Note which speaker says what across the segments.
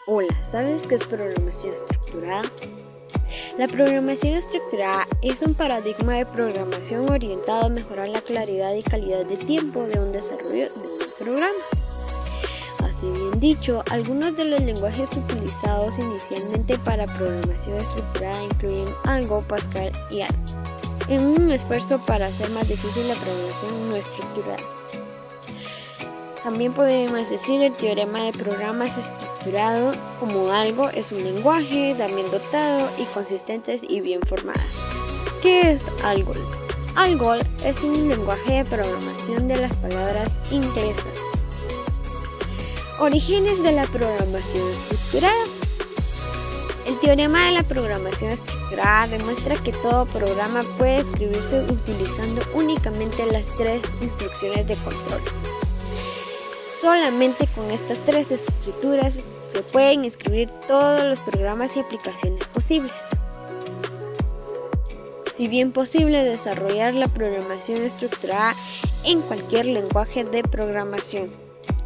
Speaker 1: Hola, ¿sabes qué es programación estructurada? La programación estructurada es un paradigma de programación orientado a mejorar la claridad y calidad de tiempo de un desarrollo de un programa. Así bien dicho, algunos de los lenguajes utilizados inicialmente para programación estructurada incluyen Algo, Pascal y R, en un esfuerzo para hacer más difícil la programación no estructurada. También podemos decir el teorema de programas estructurado como algo es un lenguaje también dotado y consistentes y bien formadas. ¿Qué es ALGOL? ALGOL es un lenguaje de programación de las palabras inglesas. Orígenes de la programación estructurada. El teorema de la programación estructurada demuestra que todo programa puede escribirse utilizando únicamente las tres instrucciones de control. Solamente con estas tres escrituras se pueden escribir todos los programas y aplicaciones posibles. Si bien posible desarrollar la programación estructurada en cualquier lenguaje de programación,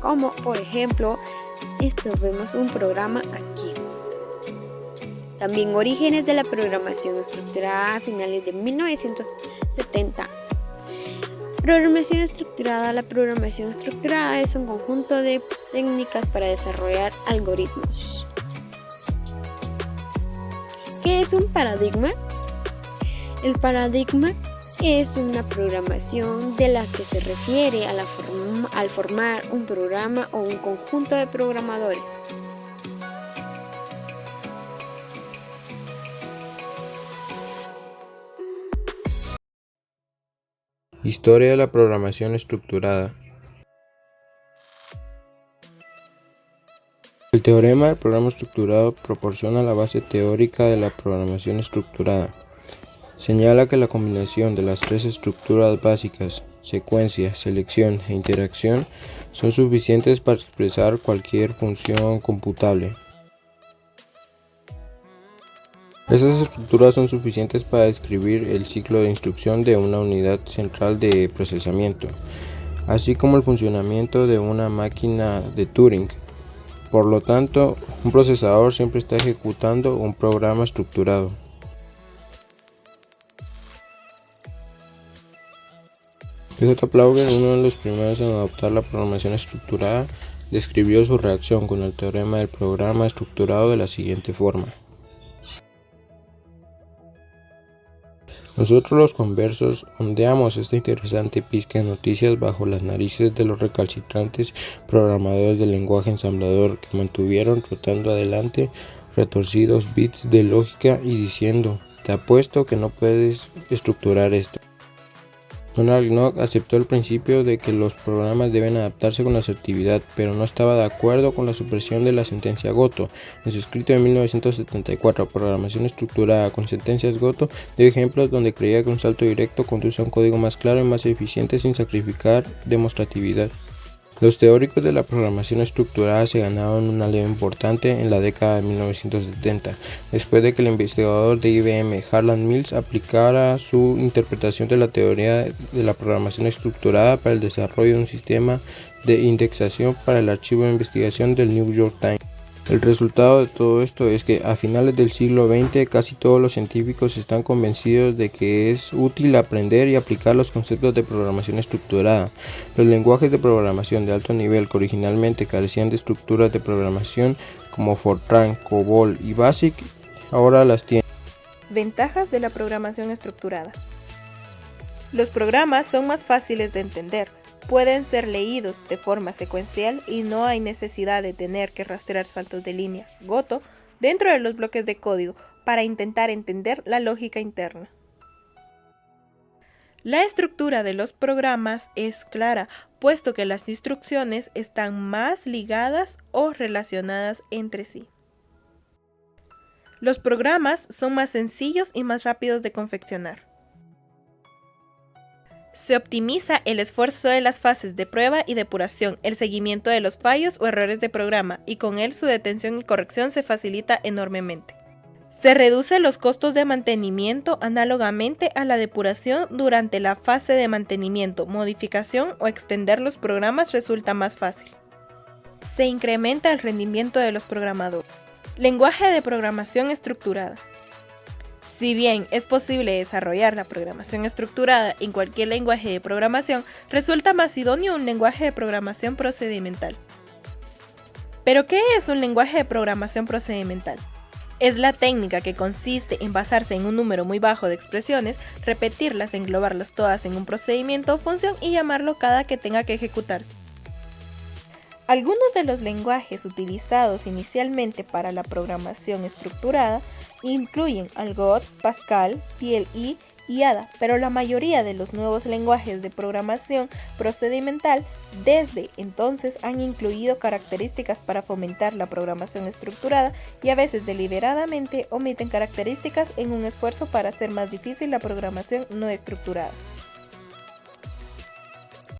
Speaker 1: como por ejemplo, vemos un programa aquí. También orígenes de la programación estructurada a finales de 1970. Programación estructurada. La programación estructurada es un conjunto de técnicas para desarrollar algoritmos. ¿Qué es un paradigma? El paradigma es una programación de la que se refiere al formar un programa o un conjunto de programadores.
Speaker 2: Historia de la programación estructurada. El teorema del programa estructurado proporciona la base teórica de la programación estructurada. Señala que la combinación de las tres estructuras básicas, secuencia, selección e interacción, son suficientes para expresar cualquier función computable. Esas estructuras son suficientes para describir el ciclo de instrucción de una unidad central de procesamiento, así como el funcionamiento de una máquina de Turing. Por lo tanto, un procesador siempre está ejecutando un programa estructurado. J. Plauger, uno de los primeros en adoptar la programación estructurada, describió su reacción con el teorema del programa estructurado de la siguiente forma. Nosotros los conversos ondeamos esta interesante pizca de noticias bajo las narices de los recalcitrantes programadores del lenguaje ensamblador que mantuvieron rotando adelante retorcidos bits de lógica y diciendo, te apuesto que no puedes estructurar esto. Donald Knuth aceptó el principio de que los programas deben adaptarse con asertividad, pero no estaba de acuerdo con la supresión de la sentencia Goto. En su escrito de 1974, Programación estructurada con sentencias Goto, dio ejemplos donde creía que un salto directo conduce a un código más claro y más eficiente sin sacrificar demostratividad. Los teóricos de la programación estructurada se ganaron una leva importante en la década de 1970, después de que el investigador de IBM, Harlan Mills, aplicara su interpretación de la teoría de la programación estructurada para el desarrollo de un sistema de indexación para el archivo de investigación del New York Times. El resultado de todo esto es que a finales del siglo XX casi todos los científicos están convencidos de que es útil aprender y aplicar los conceptos de programación estructurada. Los lenguajes de programación de alto nivel que originalmente carecían de estructuras de programación como Fortran, COBOL y BASIC ahora las tienen.
Speaker 3: Ventajas de la programación estructurada. Los programas son más fáciles de entender. Pueden ser leídos de forma secuencial y no hay necesidad de tener que rastrear saltos de línea Goto dentro de los bloques de código para intentar entender la lógica interna. La estructura de los programas es clara, puesto que las instrucciones están más ligadas o relacionadas entre sí. Los programas son más sencillos y más rápidos de confeccionar. Se optimiza el esfuerzo de las fases de prueba y depuración, el seguimiento de los fallos o errores de programa, y con él su detención y corrección se facilita enormemente. Se reduce los costos de mantenimiento análogamente a la depuración durante la fase de mantenimiento, modificación o extender los programas resulta más fácil. se incrementa el rendimiento de los programadores. Lenguaje de programación estructurada. Si bien es posible desarrollar la programación estructurada en cualquier lenguaje de programación, resulta más idóneo un lenguaje de programación procedimental. ¿Pero qué es un lenguaje de programación procedimental? Es la técnica que consiste en basarse en un número muy bajo de expresiones, repetirlas, englobarlas todas en un procedimiento o función y llamarlo cada que tenga que ejecutarse. Algunos de los lenguajes utilizados inicialmente para la programación estructurada incluyen Algot, Pascal, PLI y Ada, pero la mayoría de los nuevos lenguajes de programación procedimental desde entonces han incluido características para fomentar la programación estructurada y a veces deliberadamente omiten características en un esfuerzo para hacer más difícil la programación no estructurada.